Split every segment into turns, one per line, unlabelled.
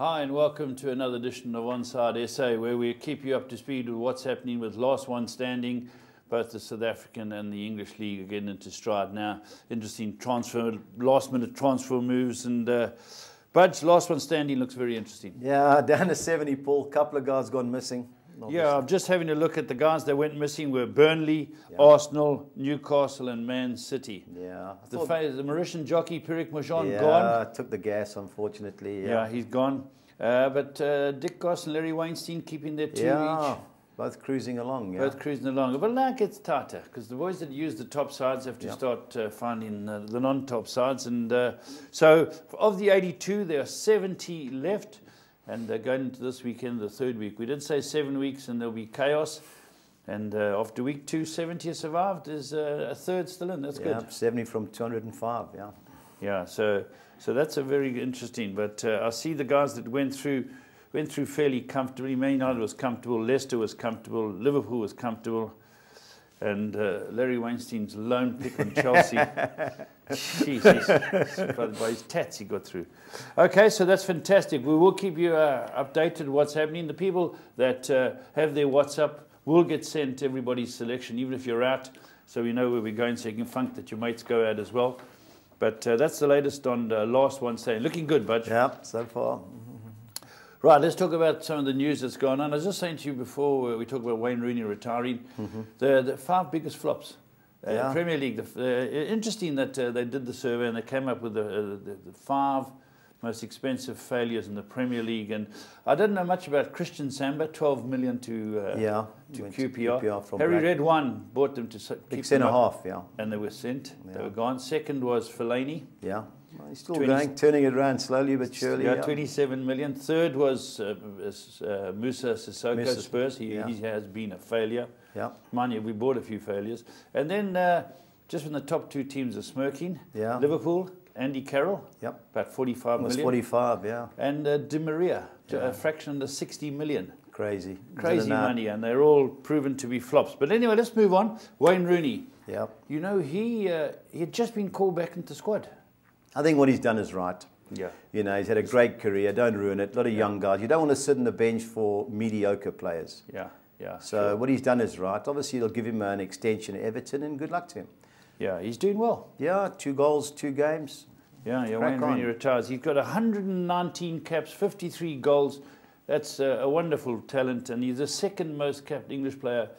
Hi and welcome to another edition of Onside SA, where we keep you up to speed with what's happening with last one standing. Both the South African and the English League are getting into stride now. Interesting last-minute transfer moves, and Budge, last one standing looks very interesting.
Yeah, down to 70, Paul. A couple of guys gone missing.
Yeah, I'm just having a look at the guys that went missing were Burnley, Arsenal, Newcastle and Man City.
Yeah.
The Mauritian jockey, Pierrick Mojan, gone.
Yeah, took the gas, unfortunately.
Yeah, he's gone. But Dick Goss and Larry Weinstein keeping their two each.
Both cruising along. Yeah.
Both cruising along. But now it gets tighter, because the boys that use the top sides have to start finding the non-top sides. And so of the 82, there are 70 left. And going into this weekend, the third week. We did say 7 weeks and there'll be chaos. And after week 2, 70 has survived. There's a third still in. That's good. 70
from 205, yeah.
Yeah, so that's a very interesting. But I see the guys that went through fairly comfortably. Man United was comfortable. Leicester was comfortable. Liverpool was comfortable. And Larry Weinstein's lone pick on Chelsea. Jesus, by his tats he got through. Okay, so that's fantastic. We will keep you updated what's happening. The people that have their WhatsApp will get sent everybody's selection, even if you're out, so we know where we're going, so you can funk that your mates go out as well. But that's the latest on the last one saying. Looking good, Budge.
Yeah, so far.
Right, let's talk about some of the news that's gone on. I was just saying to you before we talked about Wayne Rooney retiring, the 5 biggest flops. Premier League. Interesting that they did the survey and they came up with the 5 most expensive failures in the Premier League. And I didn't know much about Christian Samba, 12 million to QPR. Harry Redwan bought them to keep them up, and they were sent. They were gone. Second was Fellaini.
Yeah. Well, he's still going, turning it around slowly but surely.
Yeah, 27 million. Third was Musa Sissoko, Spurs. He has been a failure.
Yeah.
Mind you, we bought a few failures. And then just when the top 2 teams are smirking, Liverpool, Andy Carroll, about 45 million.
45, yeah.
And Di Maria, a fraction under 60 million.
Crazy
money, and they're all proven to be flops. But anyway, let's move on. Wayne Rooney.
Yeah.
You know, he had just been called back into the squad.
I think what he's done is right.
Yeah.
You know, he's had a great career. Don't ruin it. A lot of young guys. You don't want to sit on the bench for mediocre players.
Yeah, yeah.
So what he's done is right. Obviously, it'll give him an extension at Everton, and good luck to him. Yeah,
he's doing well.
Yeah, 2 goals, 2 games.
Yeah, Wayne Rooney retires. He's got 119 caps, 53 goals. That's a wonderful talent, and he's the second most capped English player.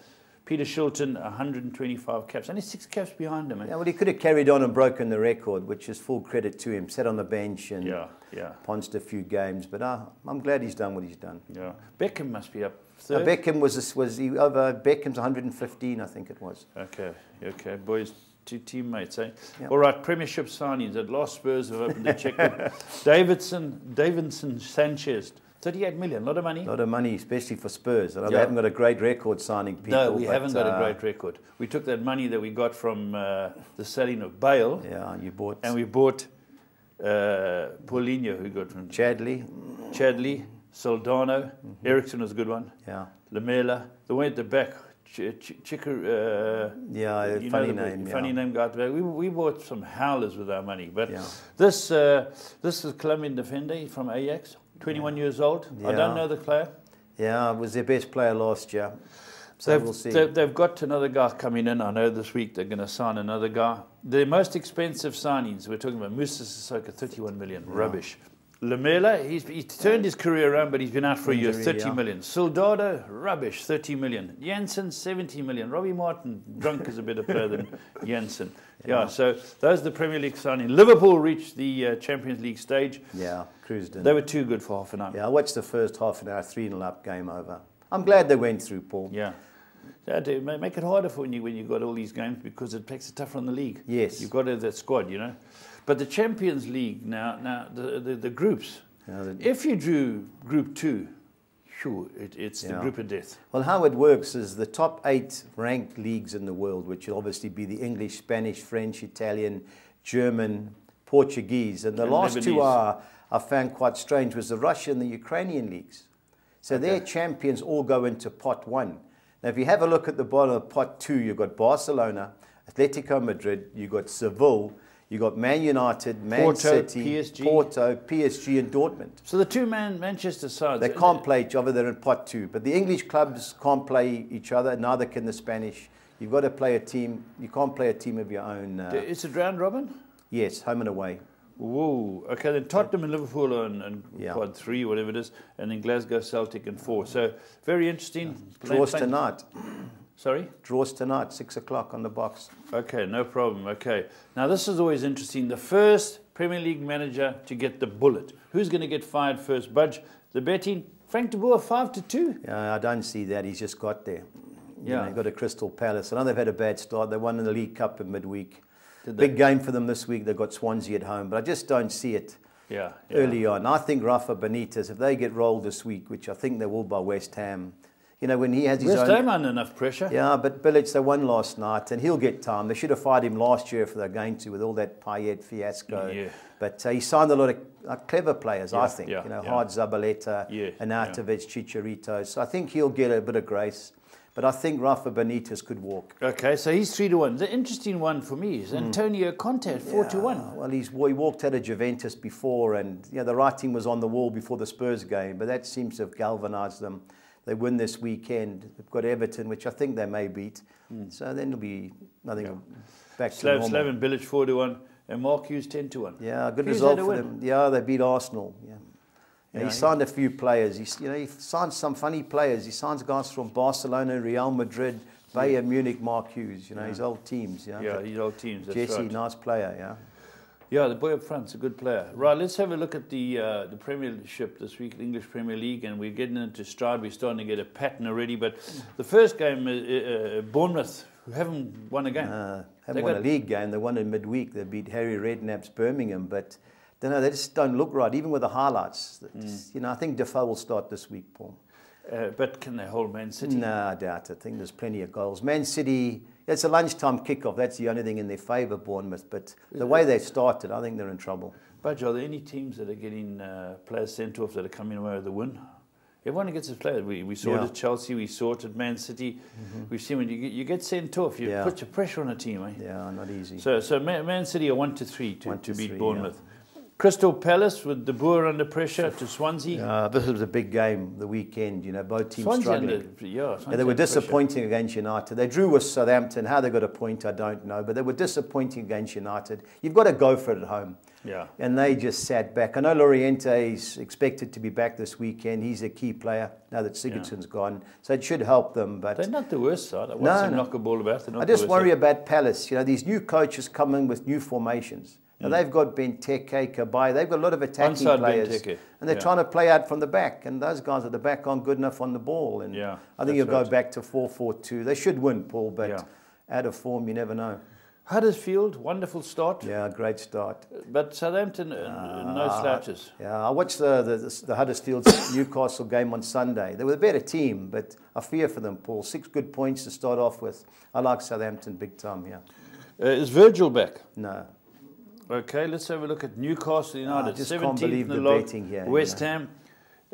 Peter Shilton, 125 caps. Only 6 caps behind him. Eh?
Yeah, well, he could have carried on and broken the record, which is full credit to him. Sat on the bench and ponched a few games. But I'm glad he's done what he's done.
Yeah, Beckham must be up third.
Beckham was over. Beckham's 115, I think it was.
Okay, boys. 2 teammates, eh? Yep. All right, Premiership signings. At last, Spurs have opened their checkbook. Davinson Sanchez. 38 million, a lot of money.
A lot of money, especially for Spurs. They haven't got a great record signing people.
No, we haven't got a great record. We took that money that we got from the selling of Bale.
Yeah, and
we bought Paulinho, who got from
Chadley,
Soldano. Ericsson was a good one.
Yeah.
Lamela. The one at the back, funny name guy at the back. We bought some howlers with our money. But this is Colombian defender from Ajax. 21 years old. I don't know the player.
Yeah, was their best player last year. So we'll see.
They've got another guy coming in. I know this week they're going to sign another guy. The most expensive signings, we're talking about Musa Sissoko, 31 million. Rubbish. Lamela, he's turned his career around, but he's been out for a year, 30 million. Soldado, rubbish, 30 million. Janssen, 70 million. Robbie Martin, drunk is a better player than Janssen. Yeah, so those are the Premier League signing. Liverpool reached the Champions League stage.
Yeah, cruised in.
They were too good for half an hour.
Yeah, I watched the first half an hour, 3-0 up, game over. I'm glad they went through, Paul.
Yeah. They make it harder for when you got all these games, because it makes it tougher on the league.
Yes.
You've got to have that squad, you know. But the Champions League now the groups. If you drew Group 2, sure, it's the group of death.
Well, how it works is the top 8 ranked leagues in the world, which will obviously be the English, Spanish, French, Italian, German, Portuguese, and the last Lebanese. 2 I found quite strange was the Russian and the Ukrainian leagues. So their champions all go into pot 1. Now, if you have a look at the bottom of pot 2, you've got Barcelona, Atletico Madrid, you've got Seville, You've got Man United, Man
Porto,
City,
PSG.
Porto, PSG and Dortmund.
So the two Manchester sides.
They can't play each other, they're in pot 2. But the English clubs can't play each other, neither can the Spanish. You've got to play a team. You can't play a team of your own.
It's a round robin?
Yes, home and away.
Whoa. Okay, then Tottenham and Liverpool and quad 3, whatever it is, and then Glasgow Celtic in 4. So very interesting.
Draws tonight.
Sorry?
Draws tonight, 6 o'clock on the box.
Okay, no problem. Okay. Now this is always interesting. The first Premier League manager to get the bullet. Who's going to get fired first? Budge, the betting. Frank de Boer 5-2.
I don't see that. He's just got there.
Yeah.
You know, got a Crystal Palace. I know they've had a bad start. They won in the League Cup in midweek.
Big
game for them this week. They've got Swansea at home, but I just don't see it early on. I think Rafa Benitez, if they get rolled this week, which I think they will by West Ham, you know, when he has his
West Ham under enough pressure.
Yeah, but Bilic, they won last night, and he'll get time. They should have fired him last year if they're going to, with all that Payet fiasco. Yeah. But he signed a lot of clever players, I think. You know, Hard Zabaleta, Arnautovic, Chicharito. So I think he'll get a bit of grace. But I think Rafa Benitez could walk.
Okay, so he's 3-1. The interesting one for me is Antonio Conte at 4-1.
Well, he walked out of Juventus before, and you know, the writing was on the wall before the Spurs game, but that seems to have galvanised them. They win this weekend. They've got Everton, which I think they may beat. So then it'll be nothing back to normal.
Slaven Bilic 4-1, and Mark Hughes 10-1.
Yeah, good result for them. Yeah, they beat Arsenal. Yeah, he signed a few players. He signed some funny players. He signs guys from Barcelona, Real Madrid, Bayern Munich, Mark Hughes. You know, his old teams.
Yeah, his old teams. That's
Jesse,
right.
nice player. Yeah.
Yeah, the boy up front's a good player. Right, let's have a look at the Premiership this week, the English Premier League, and we're getting into stride. We're starting to get a pattern already. But the first game, Bournemouth, who haven't won a game.
Haven't won a league game. They won in midweek. They beat Harry Redknapp's Birmingham, but they just don't look right, even with the highlights. You know, I think Defoe will start this week, Paul.
But can they hold Man City?
No, I doubt it. I think there's plenty of goals. Man City, it's a lunchtime kickoff. That's the only thing in their favour, Bournemouth. But the way they've started, I think they're in trouble.
But are there any teams that are getting players sent off that are coming away with the win? Everyone gets his players. We saw it at Chelsea. We saw it at Man City. We've seen when you get sent off, you put your pressure on a team. Eh?
Yeah, not easy.
So Man City are 1-3 to beat Bournemouth. Yeah. Crystal Palace with De Boer under pressure to Swansea.
This was a big game the weekend. You know, both teams
Swansea
struggling.
They
were disappointing against United. They drew with Southampton. How they got a point, I don't know. But they were disappointing against United. You've got to go for it at home.
Yeah.
And they just sat back. I know Loriente is expected to be back this weekend. He's a key player now that Sigurdsson's gone. So it should help them. But
they're not the worst side. I watched them knock a ball about.
I just worry about Palace. You know, these new coaches come in with new formations. Now they've got Benteke, Kabay. They've got a lot of attacking players. And they're trying to play out from the back. And those guys at the back aren't good enough on the ball. And I think you'll go back to 4-4-2. They should win, Paul, but out of form, you never know.
Huddersfield, wonderful start.
Yeah, great start.
But Southampton, no slouches.
Yeah, I watched the Huddersfield Newcastle game on Sunday. They were a better team, but I fear for them, Paul. 6 good points to start off with. I like Southampton big time,
Is Virgil back?
No.
Okay, let's have a look at Newcastle United.
I just can't believe the betting here.
West Ham.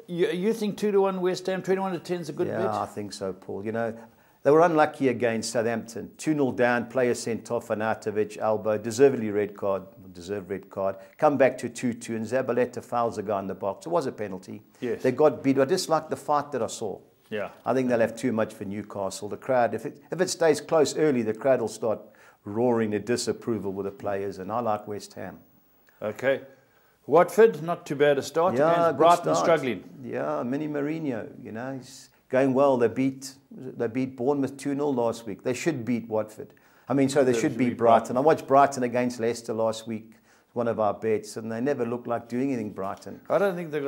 You think 2-1 West Ham, 21-10 is a good bet?
Yeah, I think so, Paul. You know, they were unlucky against Southampton. 2-0 down, player sent off, Arnautovic, elbow, deserved red card. Come back to 2-2, and Zabaleta fouls the guy in the box. It was a penalty.
Yes.
They got beat. I just like the fight that I saw.
Yeah.
I think they'll have too much for Newcastle. The crowd, if it stays close early, the crowd will start roaring their disapproval with the players, and I like West Ham.
Okay. Watford, not too bad a start.
Yeah,
Brighton struggling.
Yeah, Mini Mourinho, you know, he's going well. They beat Bournemouth 2-0 last week. They should beat Watford. I mean, so they should beat Brighton. I watched Brighton against Leicester last week. One of our bets, and they never looked like doing anything, Brighton.
I don't think they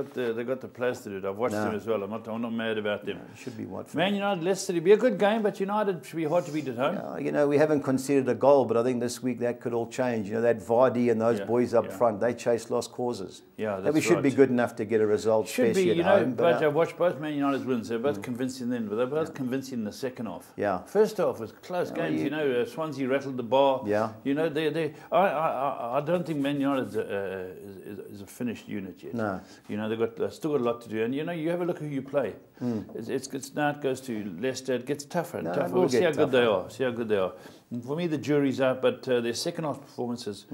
got the players to do it. I've watched them as well. I'm not mad about them.
It should be Watford.
Man United, Leicester, it'll be a good game, but United should be hard to beat at home.
Yeah, you know, we haven't conceded a goal, but I think this week that could all change. You know, that Vardy and those boys up front, they chase lost causes.
Yeah, that's
we should be good enough to get a result, especially at home.
But I've watched both Man United's wins. They're both convincing then, but they're both convincing in the second half.
Yeah.
First half was close games. You know, Swansea rattled the bar.
Yeah.
You know, I don't think Man Man United is a finished unit yet.
No.
You know, they've still got a lot to do. And, you know, you have a look at who you play. Now it goes to Leicester. It gets tougher and tougher. We'll see how good they are. See how good they are. And for me, the jury's out, but their second half performances,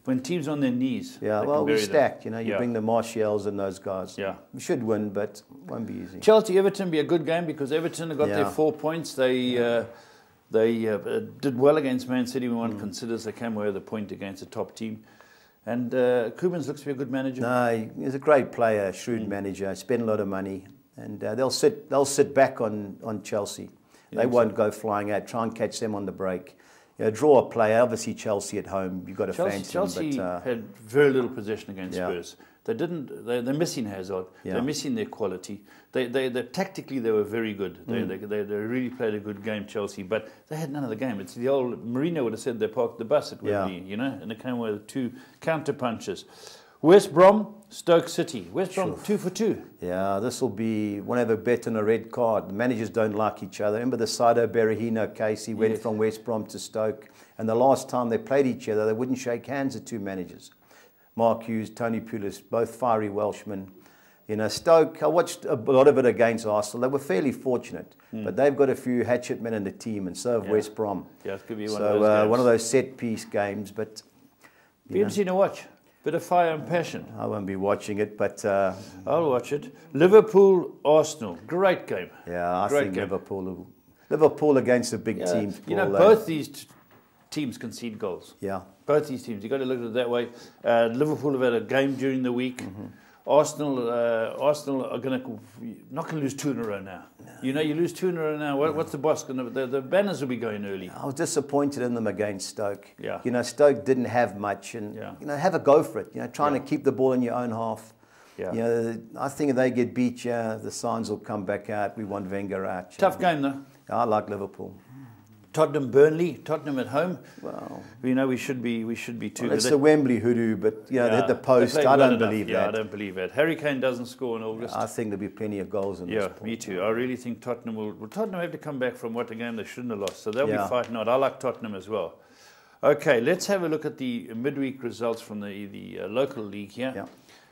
when teams on their knees.
Yeah, well, we're stacked. You know, you bring the Martials and those guys.
Yeah.
We should win, but won't be easy.
Chelsea-Everton be a good game because Everton have got their 4 points. They did well against Man City when one considers they came away with a point against a top team. And Koopmans looks to be a good manager.
No, he's a great player, shrewd manager, spend a lot of money. And they'll sit back on Chelsea. They won't go flying out, try and catch them on the break. You know, draw a player, obviously Chelsea at home, you've got to fancy them.
Chelsea had very little possession against Spurs. They're missing Hazard. They're missing their quality. They tactically they were very good. They really played a good game, Chelsea, but they had none of the game. It's the old Mourinho would have said they parked the bus at Wembley, you know, and they came away with 2 counter punches. West Brom, Stoke City. West Brom 2 for 2.
Yeah, this will be one of a bet on a red card. The managers don't like each other. Remember the Saido Berahino case? He went from West Brom to Stoke, and the last time they played each other, they wouldn't shake hands, the 2 managers. Mark Hughes, Tony Pulis, both fiery Welshmen. You know, Stoke, I watched a lot of it against Arsenal. They were fairly fortunate, but they've got a few hatchet men in the team, and so have West Brom.
Yeah, it could be one of those games.
One of those set-piece games, but...
Be interesting to watch. Bit of fire and passion.
I won't be watching it, but...
I'll watch it. Liverpool-Arsenal, great game.
Yeah, I think Liverpool against the big teams.
You know, both these teams concede goals.
Yeah.
Both these teams. You've got to look at it that way. Liverpool have had a game during the week. Arsenal are not going to lose 2 in a row now. No. You know, you lose 2 in a row now. What's the boss going to? The banners will be going early.
I was disappointed in them against Stoke.
Yeah.
You know, Stoke didn't have much, and you know, have a go for it. You know, trying to keep the ball in your own half. Yeah. You know, I think if they get beat, the signs will come back out. We want Wenger out.
Tough game though.
I like Liverpool.
Tottenham, Burnley, Tottenham at home.
Well,
you know, we should be too.
Well, it's the Wembley hoodoo, but you know, they hit the post. I don't believe that.
Yeah, I don't believe that. Harry Kane doesn't score in August.
I think there'll be plenty of goals in this.
Yeah, me too. I really think Tottenham will. Well, Tottenham have to come back from what a game they shouldn't have lost, so they'll be fighting out. I like Tottenham as well. Okay, let's have a look at the midweek results from the local league here. Yeah.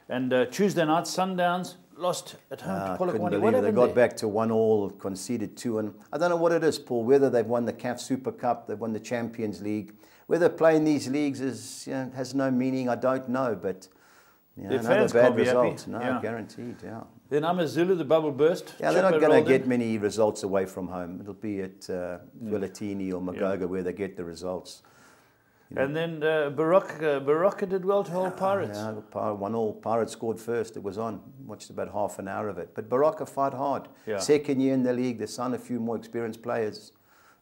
And Tuesday night, Sundowns lost at home to Polokwane. What happened
they got back to 1-1, conceded 2, and I don't know what it is, Paul. Whether they've won the CAF Super Cup, they've won the Champions League, whether playing these leagues is has no meaning, I don't know. But
their fans can't be happy.
No, guaranteed. Yeah.
Then AmaZulu, the bubble burst.
Yeah, they're not going to get many results away from home. It'll be at Villatini or Magoga where they get the results.
And then Baroka did well to hold Pirates.
Yeah, 1-1. Pirates scored first. It was on. Watched about half an hour of it. But Baroka fought hard. Yeah. Second year in the league. They signed a few more experienced players.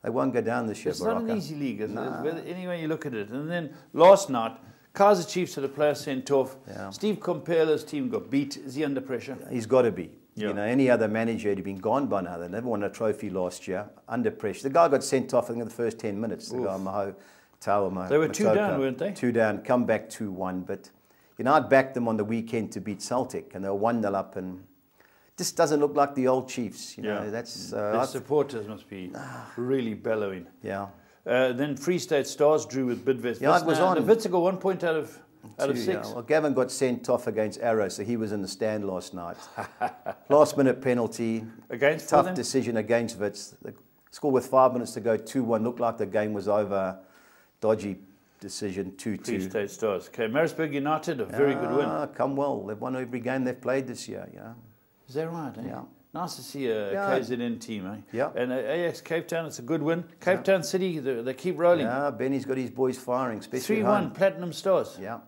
They won't go down this year,
It's not an easy league, isn't it? Any way you look at it. And then last night, Kaizer Chiefs had a player sent off. Yeah. Steve Compela's team got beat. Is he under pressure?
He's got to be. Yeah. You know, any other manager would have been gone by now. They never won a trophy last year. Under pressure. The guy got sent off, I think, in the first 10 minutes. The guy, Maho.
They were 2 down, weren't they?
2 down, come back 2-1. But, you know, I'd backed them on the weekend to beat Celtic, and they were 1-0 up, and just doesn't look like the old Chiefs. You know, that's
their supporters must be really bellowing.
Yeah.
Then Free State Stars drew with Bidvest.
Yeah, it was on.
Witzer got 1 point out of 6.
Yeah. Well, Gavin got sent off against Arrow, so he was in the stand last night. Last minute penalty.
Against
tough decision against Wits. The score with 5 minutes to go, 2-1. Looked like the game was over. Dodgy decision, 2-2.
Free State Stars. Okay, Maritzburg United, a very good win.
Come well. They've won every game they've played this year. Yeah.
Is that right?
Yeah.
Nice to see a KZN team, eh?
Yeah.
And AX Cape Town, it's a good win. Cape Town City, they keep rolling.
Yeah, Benny's got his boys firing, especially
3-1 Platinum Stars.
Yeah.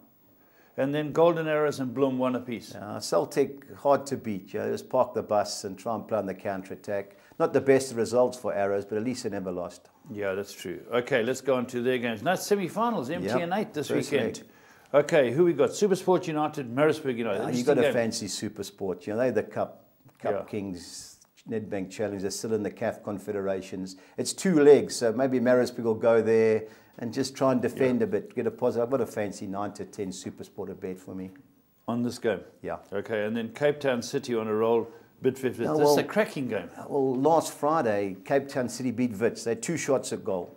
And then Golden Arrows and Bloom 1 apiece.
Celtic, hard to beat. Just park the bus and try and play on the counter-attack. Not the best results for Arrows, but at least they never lost.
Yeah, that's true. Okay, let's go on to their games. Now, semi-finals, MTN 8 this weekend. Okay, who we got? SuperSport United, Maritzburg United.
You've got to fancy SuperSport. You know, they're the Cup Kings, Nedbank Challenge. They're still in the CAF Confederations. It's 2 legs, so maybe Maritzburg will go there and just try and defend a bit, get a positive. I've got a fancy 9-10 SuperSport a bet for me.
On this game?
Yeah.
Okay, and then Cape Town City on a roll. This is a cracking game.
Well, last Friday, Cape Town City beat Wits. They had 2 shots at goal.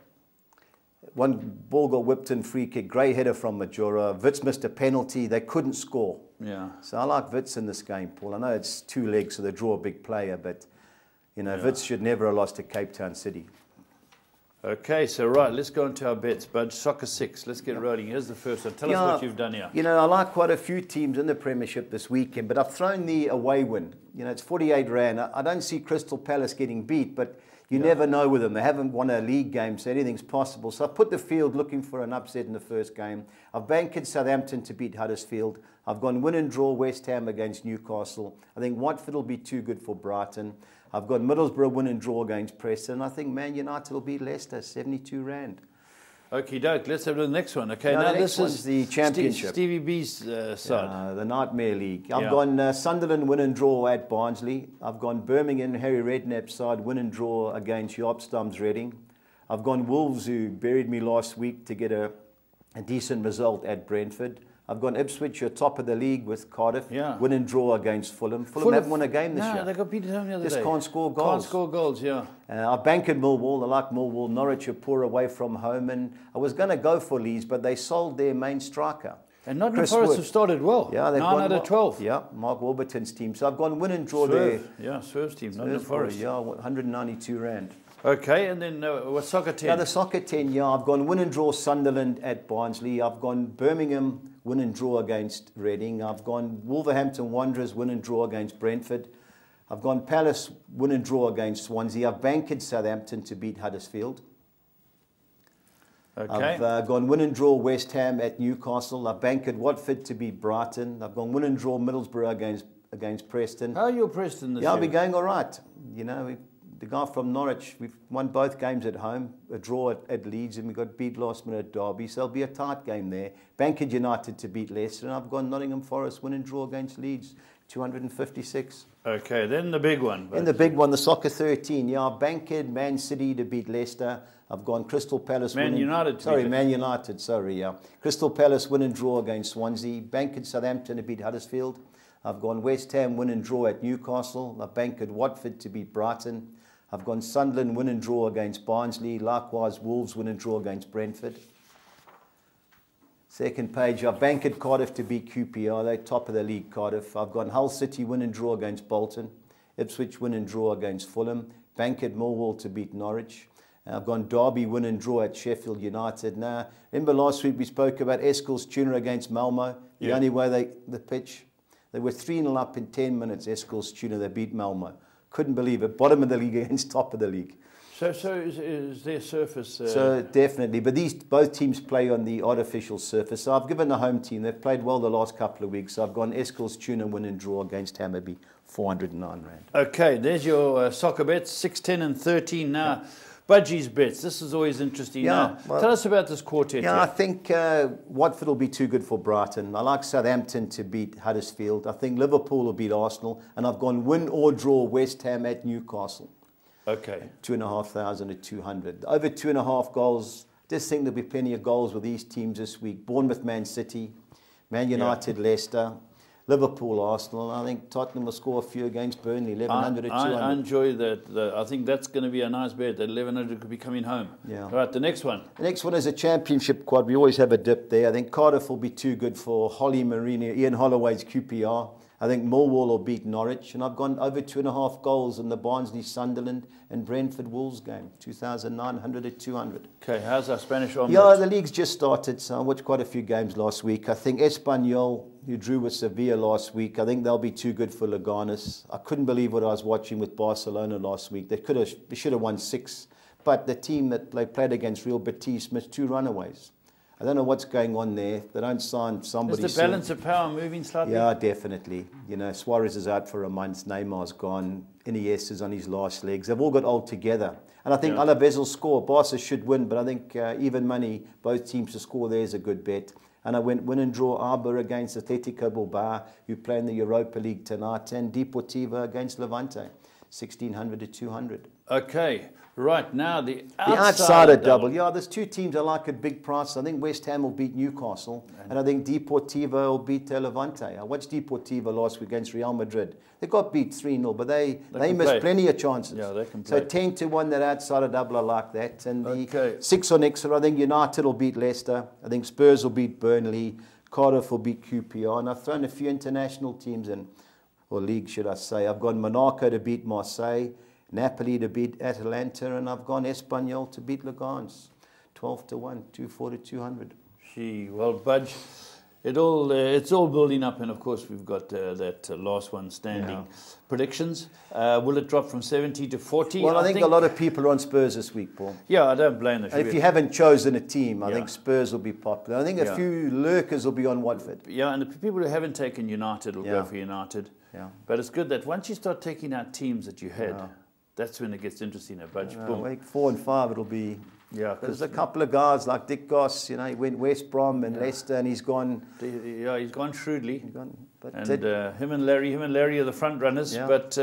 one ball got whipped in, free kick, great header from Majora. Wits missed a penalty. They couldn't score.
Yeah.
So I like Wits in this game, Paul. I know it's 2 legs, so they draw a big player, but, you know, Wits should never have lost to Cape Town City.
Okay, so right, let's go into our bets. Budge, Soccer 6, let's get rolling. Here's the first one. Tell us what you've done here.
You know, I like quite a few teams in the Premiership this weekend, but I've thrown the away win. You know, it's 48 Rand. I don't see Crystal Palace getting beat, but you never know with them. They haven't won a league game, so anything's possible. So I've put the field looking for an upset in the first game. I've banked Southampton to beat Huddersfield. I've gone win and draw West Ham against Newcastle. I think Watford will be too good for Brighton. I've got Middlesbrough win and draw against Preston. I think Man United will beat Leicester, 72 Rand.
Okie doke, let's have the next one. Okay,
now
this is
the Championship.
Stevie B's side.
The Nightmare League. I've gone Sunderland win and draw at Barnsley. I've gone Birmingham, Harry Redknapp's side, win and draw against Jobstam's Reading. I've gone Wolves, who buried me last week, to get a decent result at Brentford. I've gone Ipswich, you're top of the league with Cardiff. Win and draw against Fulham. Fulham haven't won a game this year.
No, they got beat at home the other day.
Just can't score goals.
Can't score goals, yeah.
I banked Millwall. I like Millwall. Norwich are poor away from home. And I was going to go for Leeds, but they sold their main striker.
And Nottingham Forest have started well.
Yeah, they've
9 out of 12.
Yeah, Mark Warburton's team. So I've gone win and draw there.
Yeah, Swerve's team, Nottingham Forest.
Yeah, 192 Rand.
Okay, and then what's Soccer 10?
Yeah, the Soccer 10, I've gone win and draw Sunderland at Barnsley. I've gone Birmingham win and draw against Reading. I've gone Wolverhampton Wanderers win and draw against Brentford. I've gone Palace win and draw against Swansea. I've banked Southampton to beat Huddersfield.
Okay.
I've gone win and draw West Ham at Newcastle. I've banked Watford to beat Brighton. I've gone win and draw Middlesbrough against Preston.
How are you Preston this year?
Yeah, I'll be going all right. You know, the guy from Norwich, we've won both games at home, a draw at Leeds, and we got beat last minute at Derby, so it'll be a tight game there. Banked United to beat Leicester, and I've gone Nottingham Forest win and draw against Leeds, 256.
Okay, then the big one.
In the big one, the Soccer 13, I've banked Man City to beat Leicester. I've gone Crystal Palace
Man United.
Crystal Palace win and draw against Swansea. Banked Southampton to beat Huddersfield. I've gone West Ham win and draw at Newcastle. I've banked Watford to beat Brighton. I've gone Sunderland win and draw against Barnsley. Likewise, Wolves win and draw against Brentford. Second page, I've banked Cardiff to beat QPR. They're top of the league, Cardiff. I've gone Hull City win and draw against Bolton. Ipswich win and draw against Fulham. Banked Millwall to beat Norwich. I've gone Derby win and draw at Sheffield United. Now, remember last week we spoke about Eskilstuna against Malmo? The only way the pitch. They were 3-0 up in 10 minutes, Eskilstuna. They beat Malmo. Couldn't believe it. Bottom of the league against top of the league.
So is their surface...
So definitely. But both teams play on the artificial surface. So I've given the home team. They've played well the last couple of weeks. So I've gone Eskilstuna win and draw against Hammarby, 409 Rand.
Okay, there's your soccer bets, 6, 10 and 13 now. Budgie's bets. This is always interesting.
Yeah,
well, tell us about this quartet.
Yeah, I think Watford will be too good for Brighton. I like Southampton to beat Huddersfield. I think Liverpool will beat Arsenal. And I've gone win or draw West Ham at Newcastle.
Okay.
2,500 at 200. Over 2.5 goals. Just think there'll be plenty of goals with these teams this week. Bournemouth, Man City. Man United, Leicester. Liverpool, Arsenal. I think Tottenham will score a few against Burnley, 1,100 at 200.
I enjoy that. I think that's going to be a nice bet. That 1,100 could be coming home.
Yeah.
All right, the next one.
The next one is a championship quad. We always have a dip there. I think Cardiff will be too good for Holly Marino, Ian Holloway's QPR. I think Millwall will beat Norwich. And I've gone over 2.5 goals in the Barnsley, Sunderland and Brentford Wolves game, 2,900 at 200.
Okay, how's our Spanish omelette?
Yeah, the league's just started, so I watched quite a few games last week. I think Espanyol, who drew with Sevilla last week, I think they'll be too good for Leganes. I couldn't believe what I was watching with Barcelona last week. They should have won 6, but the team that they played against, Real Betis, missed 2 runaways. I don't know what's going on there. They don't sign somebody.
Is the balance of power moving slightly?
Yeah, definitely. You know, Suarez is out for a month. Neymar's gone. Iniesta is on his last legs. They've all got old together. And I think Alaves will score. Barca should win, but I think even money, both teams to score there is a good bet. And I went win and draw Arbor against Atletico Bilbao, who play in the Europa League tonight, and Deportivo against Levante. 1600 to 200.
Okay, right now the
outsider double. Yeah, there's two teams I like at big price. I think West Ham will beat Newcastle, and I think Deportivo will beat Levante. I watched Deportivo last week against Real Madrid. They got beat 3-0, but they missed plenty of chances.
Yeah, they can play.
So 10 to 1, that outsider double, I like that. And the 6 on extra, I think United will beat Leicester. I think Spurs will beat Burnley. Cardiff will beat QPR. And I've thrown a few international teams in, or leagues, should I say. I've gone Monaco to beat Marseille, Napoli to beat Atalanta, and I've gone Espanyol to beat Leganés. 12 to 1, 240 to 200.
Gee, well, Budge, it's all building up, and of course we've got that last one standing.
Yeah.
Predictions, will it drop from 70 to 40?
Well, I think a lot of people are on Spurs this week, Paul.
Yeah, I don't blame them.
And if you haven't chosen a team, I think Spurs will be popular. I think a few lurkers will be on Watford.
Yeah, and the people who haven't taken United will go for United.
Yeah.
But it's good that once you start taking out teams that you had, that's when it gets interesting. Budge.
Week 4 and 5 it'll be. Yeah, there's a couple of guys like Dick Goss, he went West Brom and Leicester, and he's gone.
Yeah, he's gone shrewdly.
But
him and Larry are the front runners. Yeah. But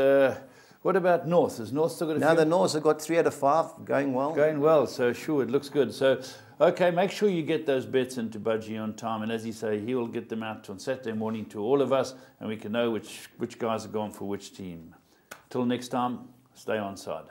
what about North? Has North still got a few?
No, the North have got 3 out of 5 going well.
Going well, so sure, it looks good. So, okay, make sure you get those bets into Budgie on time, and as you say, he will get them out on Saturday morning to all of us, and we can know which guys are gone for which team. Till next time, stay on side.